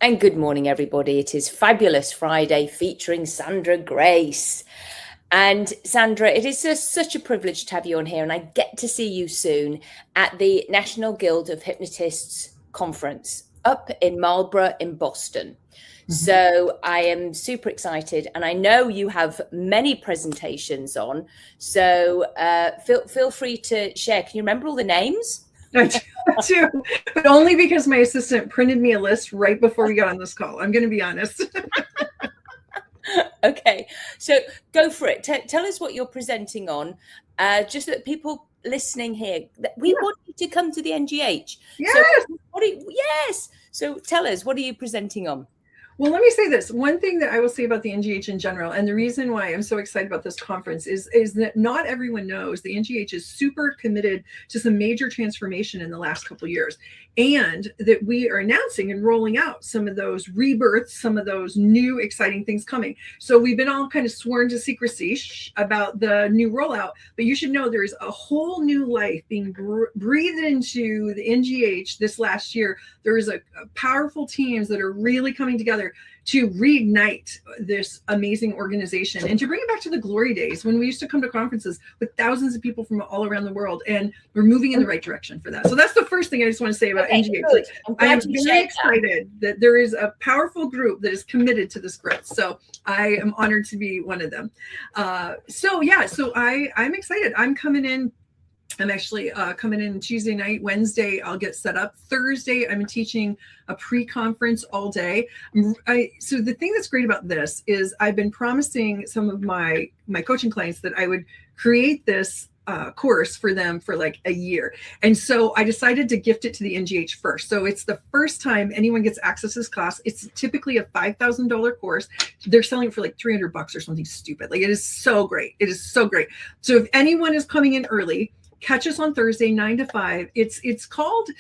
And good morning, everybody. It is Fabulous Friday featuring Sandra Grace. And Sandra, it is such a privilege to have you on here, and I get to see you soon at the National Guild of Hypnotists conference up in Marlborough in Boston. Mm-hmm. So I am super excited, and I know you have many presentations on. So feel free to share. Can you remember all the names? I do, but only because my assistant printed me a list right before we got on this call. I'm going to be honest. Okay, so go for it. Tell us what you're presenting on, just that people listening here, we want you to come to the NGH. Yes. Yes. So tell us, what are you presenting on? Well, let me say this. One thing that I will say about the NGH in general, and the reason why I'm so excited about this conference is that not everyone knows the NGH is super committed to some major transformation in the last couple of years, and that we are announcing and rolling out some of those rebirths, some of those new exciting things coming. So we've been all kind of sworn to secrecy about the new rollout, but you should know there is a whole new life being breathed into the NGH this last year. There is a powerful teams that are really coming together to reignite this amazing organization and to bring it back to the glory days when we used to come to conferences with thousands of people from all around the world, and we're moving in the right direction for that. So that's the first thing I just want to say about NGH. I am very excited that there is a powerful group that is committed to this growth. So I am honored to be one of them. So I'm excited. I'm coming in. I'm actually coming in Tuesday night. Wednesday, I'll get set up. Thursday, I'm teaching a pre-conference all day. So the thing that's great about this is I've been promising some of my coaching clients that I would create this course for them for like a year. And so I decided to gift it to the NGH first. So it's the first time anyone gets access to this class. It's typically a $5,000 course. They're selling it for like $300 or something stupid. Like, it is so great. It is so great. So if anyone is coming in early, catch us on Thursday, 9 to 5. It's called,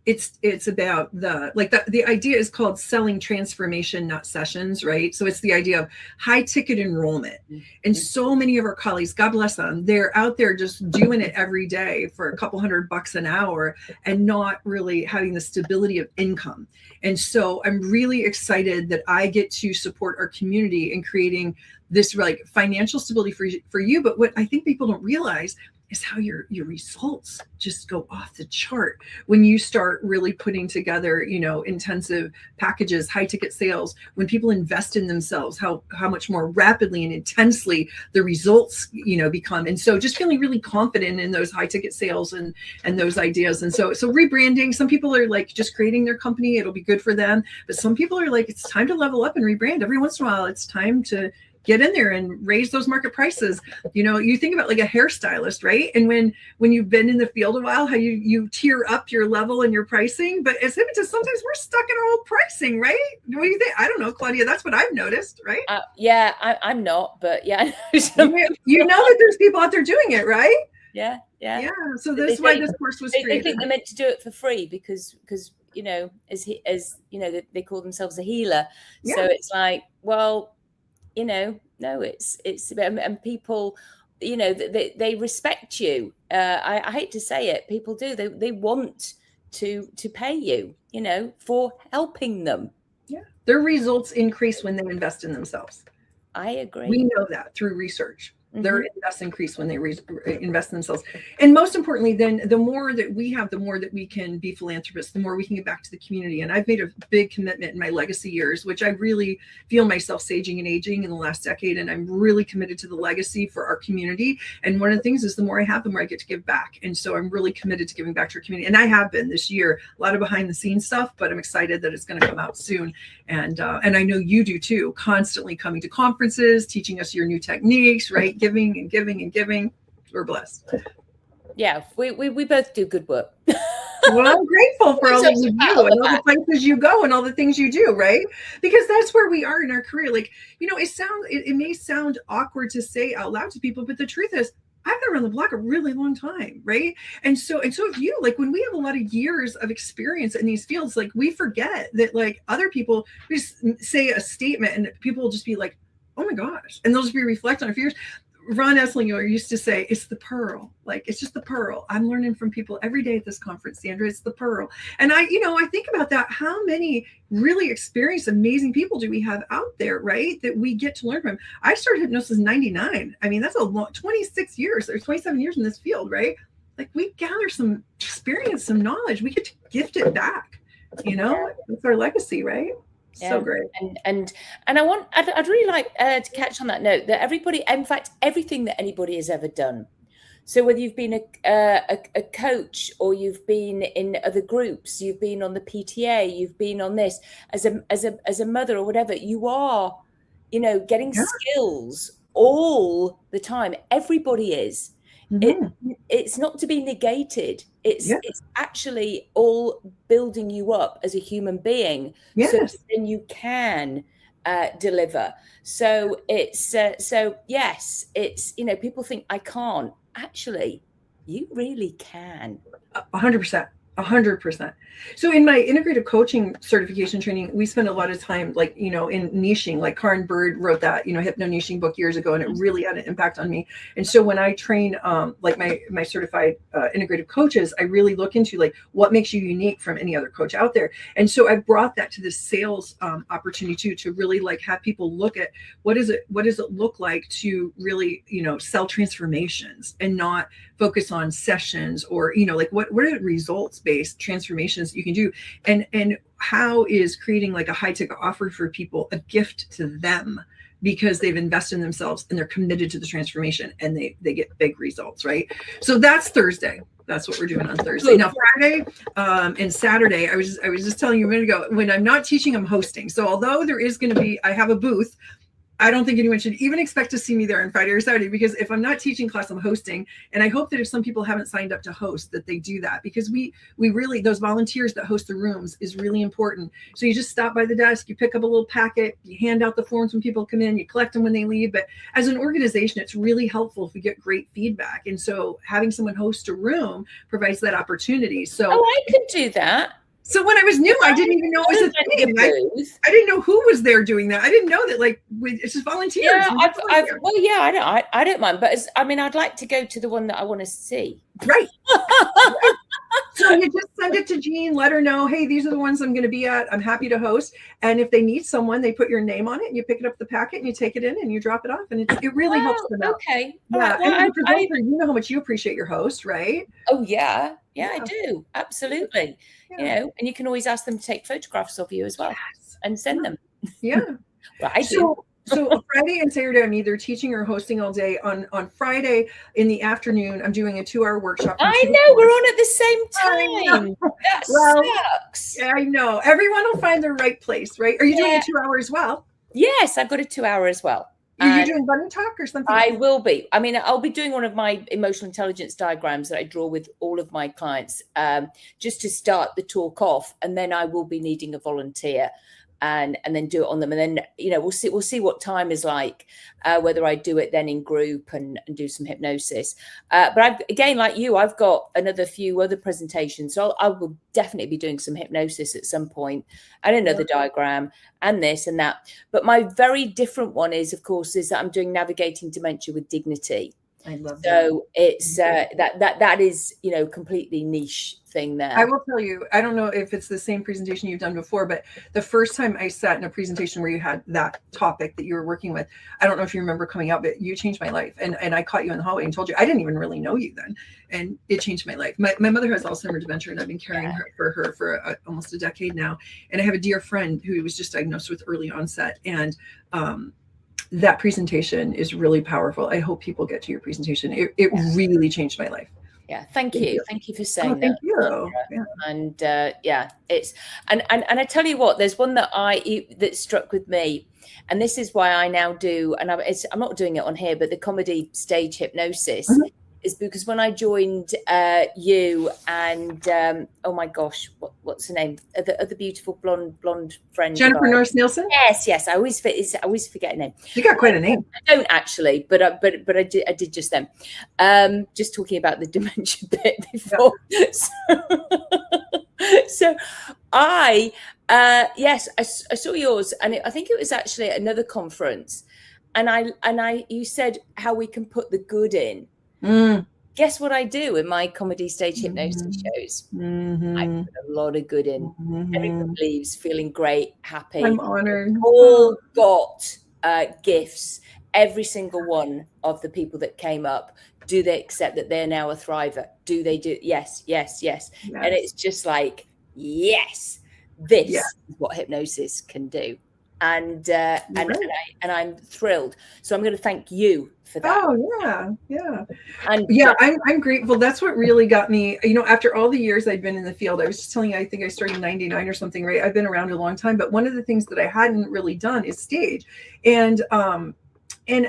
it's about the idea is called selling transformation, not sessions, right? So it's the idea of high ticket enrollment. And so many of our colleagues, God bless them, they're out there just doing it every day for a couple $100 an hour and not really having the stability of income. And so I'm really excited that I get to support our community in creating this like financial stability for you. But what I think people don't realize is how your results just go off the chart when you start really putting together, intensive packages, high ticket sales. When people invest in themselves, how much more rapidly and intensely the results, become. And so just feeling really confident in those high ticket sales and those ideas. And so rebranding, some people are like just creating their company. It'll be good for them. But some people are like, it's time to level up and rebrand. Every once in a while, it's time to get in there and raise those market prices. You think about like a hairstylist, right? And when you've been in the field a while, how you tier up your level and your pricing. But as hypnotists, sometimes we're stuck in our old pricing, right? What do you think? I don't know, Claudia. That's what I've noticed, right? Yeah, I'm not, but yeah. You know that there's people out there doing it, right? Yeah. So that's why this course was created. They think they're meant to do it for free because they call themselves a healer. Yeah. So it's like, well, no, it's and people, they respect you. I hate to say it, people do. They want to pay you, for helping them. Yeah, their results increase when they invest in themselves. I agree. We know that through research. Their invest increase when they invest in themselves. And most importantly, then the more that we have, the more that we can be philanthropists, the more we can give back to the community. And I've made a big commitment in my legacy years, which I really feel myself saging and aging in the last decade. And I'm really committed to the legacy for our community. And one of the things is the more I have, the more I get to give back. And so I'm really committed to giving back to our community. And I have been this year, a lot of behind the scenes stuff, but I'm excited that it's going to come out soon. And I know you do too, constantly coming to conferences, teaching us your new techniques, right? Giving and giving and giving. We're blessed. Yeah, we both do good work. Well, I'm grateful for all that you do and all the places you go and all the things you do, right? Because that's where we are in our career. Like, it may sound awkward to say out loud to people, but the truth is, I've been around the block a really long time, right? And so if you, like, when we have a lot of years of experience in these fields, like, we forget that, like, other people just say a statement and people will just be like, oh my gosh, and they'll just be reflecting on a few years. Ron Esslinger used to say, it's the pearl. Like, it's just the pearl. I'm learning from people every day at this conference, Sandra. It's the pearl. And I think about that. How many really experienced, amazing people do we have out there, right? That we get to learn from. I started hypnosis in 99. I mean, that's a long, 26 years or 27 years in this field, right? Like, we gather some experience, some knowledge. We get to gift it back. It's our legacy, right? Yeah. So great. And I'd really like to catch on that note that everybody, in fact, everything that anybody has ever done. So whether you've been a coach or you've been in other groups, you've been on the PTA, you've been on this as a mother or whatever, you are, getting skills all the time. Everybody is. It's not to be negated. It's actually all building you up as a human being, so that then you can deliver. So it's it's people think I can't. Actually, you really can. 100%. 100%. So in my integrative coaching certification training, we spend a lot of time in niching. Like Karen Bird wrote that, hypno niching book years ago, and it really had an impact on me. And so when I train my certified integrative coaches, I really look into what makes you unique from any other coach out there. And so I brought that to this sales opportunity too, to really have people look at what does it look like to really, sell transformations and not focus on sessions or, what are results-based transformations you can do, and how is creating a high-ticket offer for people a gift to them because they've invested in themselves and they're committed to the transformation and they get big results, right? So that's Thursday. That's what we're doing on Thursday. Now Friday and Saturday, I was just telling you a minute ago, when I'm not teaching, I'm hosting. So although there is going to be, I have a booth, I don't think anyone should even expect to see me there on Friday or Saturday, because if I'm not teaching class, I'm hosting. And I hope that if some people haven't signed up to host, that they do that, because we really, those volunteers that host the rooms is really important. So you just stop by the desk, you pick up a little packet, you hand out the forms when people come in, you collect them when they leave. But as an organization, it's really helpful if we get great feedback. And so having someone host a room provides that opportunity. So I could do that. So when I was new, I didn't even know it was a thing. I didn't know who was there doing that. I didn't know that it's just volunteers. Yeah, I don't mind, but I'd like to go to the one that I want to see. Right. So you just send it to Jean, let her know, hey, these are the ones I'm going to be at. I'm happy to host. And if they need someone, they put your name on it and you pick it up the packet and you take it in and you drop it off. And it really helps them out. Okay. Yeah. And you know how much you appreciate your host, right? Oh, yeah. Yeah, I do. Absolutely. And you can always ask them to take photographs of you as well and send them. Yeah. Well, I do. So Friday and Saturday, I'm either teaching or hosting all day. On Friday in the afternoon, I'm doing a 2-hour workshop. I know, we're on at the same time. That sucks. Yeah, I know. Everyone will find their right place, right? Are you doing a 2-hour as well? Yes, I've got a 2-hour as well. Are you doing bunny talk or something? I will be. I'll be doing one of my emotional intelligence diagrams that I draw with all of my clients, just to start the talk off, and then I will be needing a volunteer. And then do it on them, and then we'll see what time is like, whether I do it then in group and do some hypnosis. But again, like you, I've got another few other presentations, so I will definitely be doing some hypnosis at some point, and another diagram, and this and that. But my very different one is that I'm doing navigating dementia with dignity. I love that. So it's that is completely niche thing there. I will tell you, I don't know if it's the same presentation you've done before, but the first time I sat in a presentation where you had that topic that you were working with, I don't know if you remember coming out, but you changed my life. And I caught you in the hallway and told you, I didn't even really know you then. And it changed my life. My mother has Alzheimer's dementia, and I've been caring for almost a decade now. And I have a dear friend who was just diagnosed with early onset. And that presentation is really powerful. I hope people get to your presentation. It really changed my life. Yeah, thank you. Thank you for saying that. Thank you. Yeah. And it's and I tell you what, there's one that struck with me, and this is why I now do, and I'm not doing it on here, but the comedy stage hypnosis. Mm-hmm. Is because when I joined you and oh my gosh, what's her name? The beautiful blonde friend, Jennifer Norris Nielsen. Yes, I always forget her name. You got quite a name. I don't actually, but I did just then. Just talking about the dementia bit before. Yeah. So I saw yours, and I think it was actually at another conference. you said how we can put the good in. Guess what I do in my comedy stage hypnosis shows? I put a lot of good in. Everybody leaves feeling great, happy. I'm honored. All got gifts. Every single one of the people that came up, do they accept that they're now a thriver? Do they do? Yes. And it's just like, yes, this is what hypnosis can do. And I'm thrilled. So I'm going to thank you for that. Oh yeah. And I'm grateful. That's what really got me, after all the years I'd been in the field. I was just telling you, I think I started in 99 or something, right? I've been around a long time, but one of the things that I hadn't really done is stage. And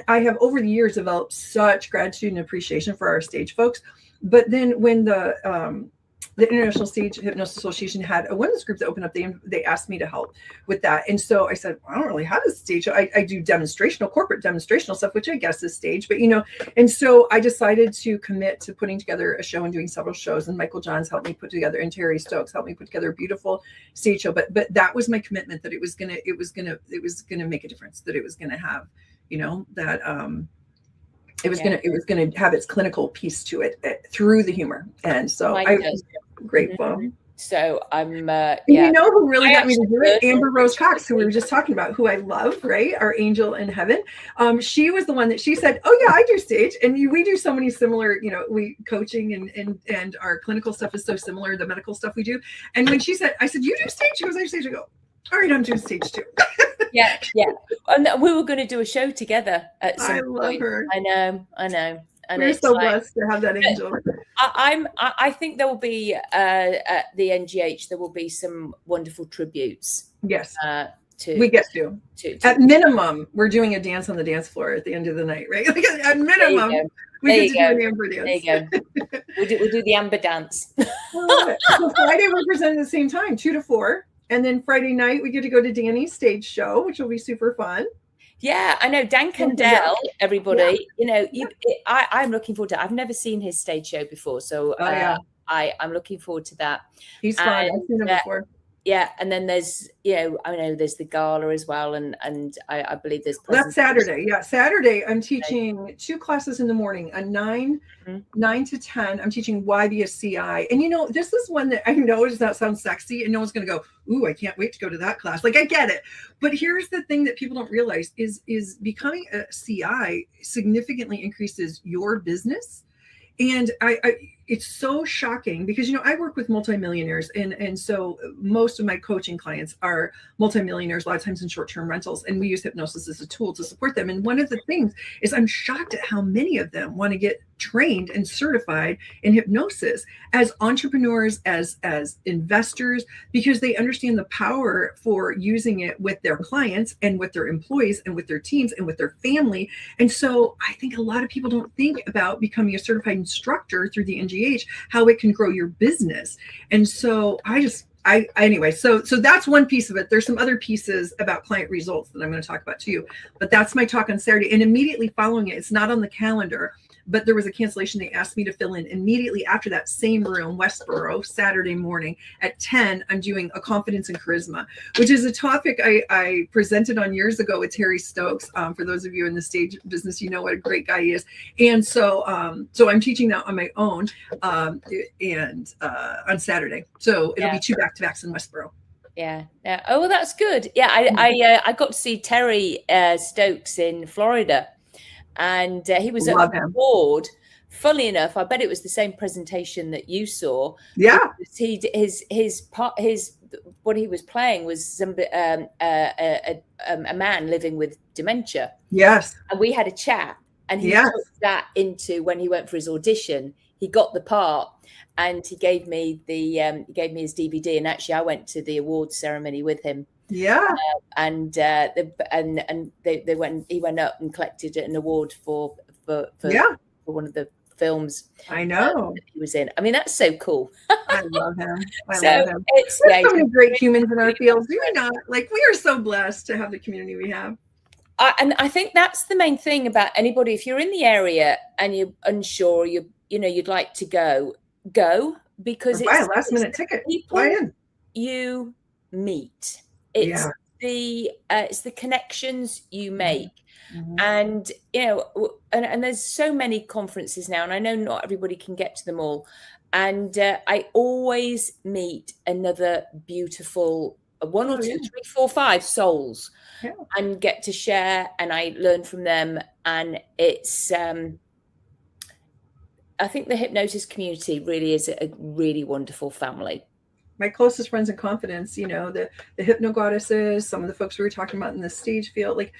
I have over the years developed such gratitude and appreciation for our stage folks. But then when the International Stage Hypnosis Association had a women's group that opened up, they asked me to help with that. And so I said, I don't really have a stage. I do corporate demonstrational stuff, which I guess is stage, but and so I decided to commit to putting together a show and doing several shows. And Michael Johns helped me put together, and Terry Stokes helped me put together a beautiful stage show. But that was my commitment, that it was gonna make a difference, that it was gonna have, it was going to have its clinical piece to it through the humor. And so I'm grateful. So I'm, who really got me to do it? Amber Rose Cox, who we were just talking about, who I love, right? Our angel in heaven. She was the one that she said, oh yeah, I do stage. And we do so many similar, we coaching and our clinical stuff is so similar, the medical stuff we do. And when she said, I said, you do stage? She goes, I do stage. I go, all right, I'm doing stage too. Yeah. And we were going to do a show together at some point. I love her. I know. And we're so blessed to have that angel. I think there will be at the NGH, there will be some wonderful tributes. Yes. We get to. At minimum, we're doing a dance on the dance floor at the end of the night, right? Like at minimum, we get to do an amber dance. There you go. We'll do the amber dance. So Friday we're presenting at the same time, 2 to 4. And then Friday night, we get to go to Danny's stage show, which will be super fun. Yeah, I know. Dan Condell, everybody, I'm looking forward to it. I've never seen his stage show before. So I'm looking forward to that. He's fun. I've seen him before. Yeah, and then there's, I know there's the gala as well, and I believe there's. That's Saturday. Yeah, Saturday I'm teaching 2 classes in the morning, a 9 to 10. I'm teaching why be a CI, and this is one that I know does not sound sexy, and no one's going to go, ooh, I can't wait to go to that class. Like I get it, but here's the thing that people don't realize is becoming a CI significantly increases your business. And it's so shocking because, I work with multimillionaires and so most of my coaching clients are multimillionaires, a lot of times in short-term rentals, and we use hypnosis as a tool to support them. And one of the things is I'm shocked at how many of them want to get trained and certified in hypnosis as entrepreneurs, as investors, because they understand the power for using it with their clients and with their employees and with their teams and with their family. And so I think a lot of people don't think about becoming a certified instructor through the NGH, how it can grow your business. And so anyway, so that's one piece of it. There's some other pieces about client results that I'm going to talk about too, but that's my talk on Saturday. And immediately following it, it's not on the calendar, but there was a cancellation. They asked me to fill in immediately after that, same room, Westboro, Saturday morning at 10. I'm doing a confidence and charisma, which is a topic I presented on years ago with Terry Stokes. For those of you in the stage business, you know what a great guy he is. And so I'm teaching that on my own and on Saturday. So it'll be 2 back-to-backs in Westboro. Yeah. Oh, well, that's good. Yeah, I got to see Terry Stokes in Florida. And he was at the board. Funnily enough, I bet it was the same presentation that you saw. Yeah, what he was playing was a man living with dementia. Yes, and we had a chat, and he took that into when he went for his audition. He got the part, and he gave me his DVD. And actually, I went to the awards ceremony with him. Yeah, and they went. He went up and collected an award for one of the films. I know that he was in. I mean, that's so cool. I love him. There's so many great humans in our field. Do we not? Like, we are so blessed to have the community we have. And I think that's the main thing about anybody. If you're in the area and you're unsure, you'd like to go because buy a last minute ticket. People you meet. It's it's the connections you make. Mm-hmm. And, you know, and there's so many conferences now, and I know not everybody can get to them all. And I always meet another beautiful one or two, 3, 4, 5 souls, and get to share, and I learn from them. And it's, I think the hypnosis community really is a really wonderful family. My closest friends in confidence, you know, the hypno goddesses, some of the folks we were talking about in the stage field, like,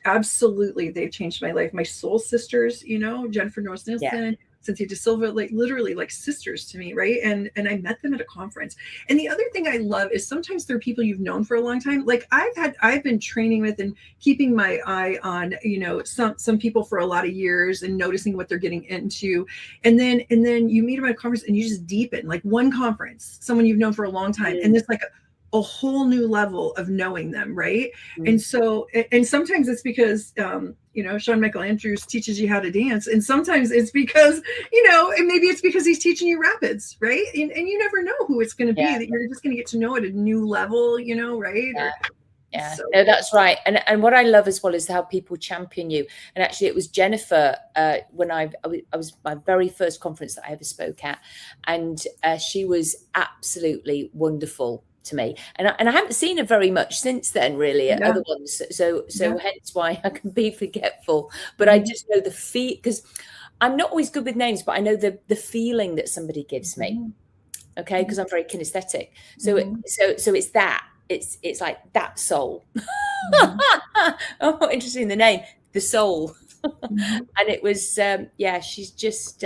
absolutely, they've changed my life. My soul sisters, you know, Jennifer Norris Nielsen, Cynthia De Silva, like literally like sisters to me, right? And I met them at a conference. And the other thing I love is sometimes they're people you've known for a long time. Like I've been training with and keeping my eye on, you know, some people for a lot of years and noticing what they're getting into. And then you meet them at a conference and you just deepen, like one conference, someone you've known for a long time. And it's like a whole new level of knowing them, right? And so, and sometimes it's because, you know, Sean Michael Andrews teaches you how to dance, and sometimes it's because, you know, and maybe it's because he's teaching you rapids, right? And you never know who it's going to be, that you're just going to get to know at a new level, you know, right? So. No, that's right. And what I love as well is how people champion you. And actually, it was Jennifer when I was my very first conference that I ever spoke at, and she was absolutely wonderful to me, and I haven't seen her very much since then, really, at other ones. So hence why I can be forgetful. But I just know the feel, because I'm not always good with names, but I know the feeling that somebody gives me. Okay, because I'm very kinesthetic. So it's that. It's like that soul. Oh, interesting, the name, the soul. And it was she's just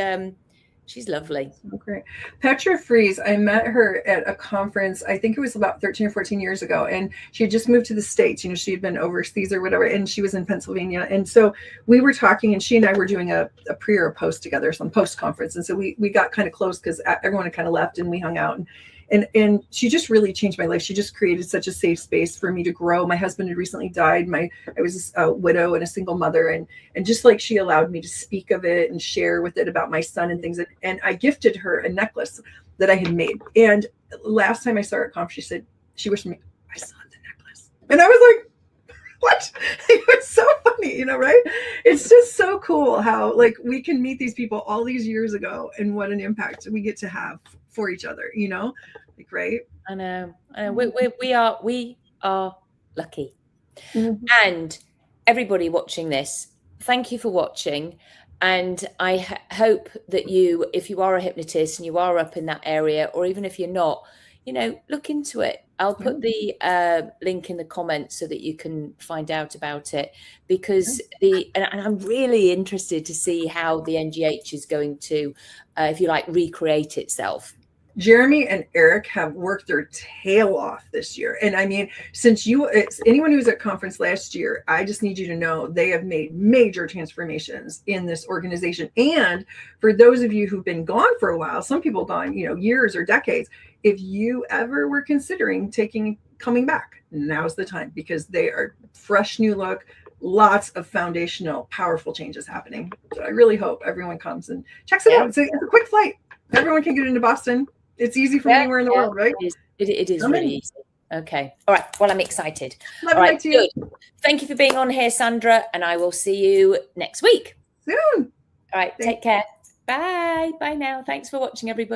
she's lovely. So great. Petra Fries, I met her at a conference, I think it was about 13 or 14 years ago, and she had just moved to the States. You know, she had been overseas or whatever, and she was in Pennsylvania. And so we were talking, and she and I were doing a pre or a post together, some post conference. And so we got kind of close because everyone had kind of left and we hung out. And she just really changed my life. She just created such a safe space for me to grow. My husband had recently died. I was a widow and a single mother. And just like she allowed me to speak of it and share with it about my son and things. And I gifted her a necklace that I had made. And last time I saw her at conference, she said, she wished me, I still have the necklace. And I was like, what? It was so funny, you know, right? It's just so cool how like we can meet these people all these years ago and what an impact we get to have for each other, you know, like, right? I know. We are lucky. And everybody watching this, thank you for watching. And I hope that you, if you are a hypnotist and you are up in that area, or even if you're not, you know, look into it. I'll put the link in the comments so that you can find out about it, because and I'm really interested to see how the NGH is going to, if you like, recreate itself. Jeremy and Eric have worked their tail off this year. And I mean, since anyone who was at conference last year, I just need you to know they have made major transformations in this organization. And for those of you who've been gone for a while, some people gone, you know, years or decades, if you ever were considering coming back, now's the time, because they are fresh new look, lots of foundational, powerful changes happening. So I really hope everyone comes and checks it out. It's a quick flight. Everyone can get into Boston. It's easy from anywhere in the world, right? It is really easy. Okay. All right. Well, I'm excited. Love All right. Good. Thank you for being on here, Sandra. And I will see you next week. Soon. All right. Take care. Bye. Bye now. Thanks for watching, everybody.